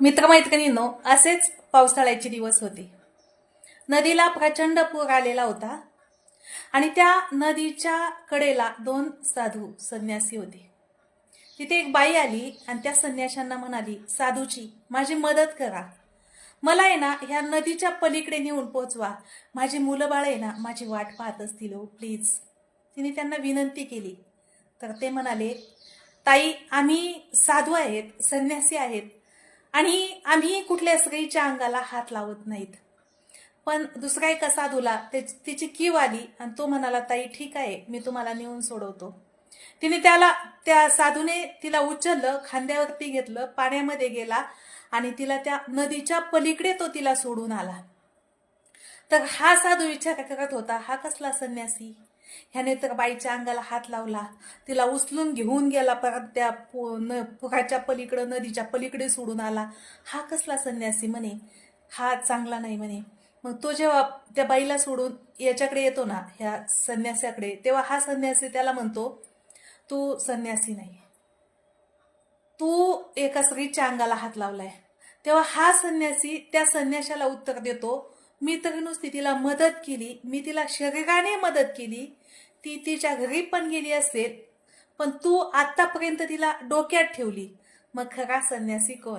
मित्रमैत्रिणींनो, असेच पावसाळ्याचे दिवस होते. नदीला प्रचंड पूर आलेला होता आणि त्या नदीच्या कडेला दोन साधू संन्यासी होते. तिथे एक बाई आली आणि त्या संन्याशांना म्हणाली, साधूची माझी मदत करा, मला आहे ना ह्या नदीच्या पलीकडे नेऊन पोचवा, माझी मुलं बाळ आहे ना माझी वाट पाहत असतील हो, प्लीज. तिने त्यांना विनंती केली. तर ते म्हणाले, ताई आम्ही साधू आहेत, संन्यासी आहेत आणि आम्ही कुठल्या स्त्रीच्या अंगाला हात लावत नाहीत. पण दुसरा एका साधूला तिची कीव आली आणि तो म्हणाला, ताई ठीक आहे, मी तुम्हाला नेऊन सोडवतो. तिने त्या साधूने तिला उचललं, खांद्यावरती घेतलं, पाण्यामध्ये गेला आणि तिला त्या नदीच्या पलीकडे तो तिला सोडून आला. तर हा साधू विचार करत होता, हा कसला संन्यासी, ह्याने तर बाईच्या अंगाला हात लावला, तिला उचलून घेऊन गेला, परत त्या पुराच्या पलीकडे नदीच्या पलीकडे सोडून आला, हा कसला संन्यासी म्हणे, हा चांगला नाही म्हणे. मग तो जेव्हा त्या बाईला सोडून याच्याकडे येतो ना, ह्या संन्यासाकडे, तेव्हा हा संन्यासी त्याला म्हणतो, तू संन्यासी नाही, तू एका स्त्रीच्या अंगाला हात लावलाय. तेव्हा हा संन्यासी त्या संन्याशाला उत्तर देतो, मी तर नुसती तिला मदत केली, मी तिला शरीराने मदत केली, ती तिच्या घरी पण गेली असेल, पण तू आतापर्यंत तिला डोक्यात ठेवली. मग खरा संन्यासी कोण?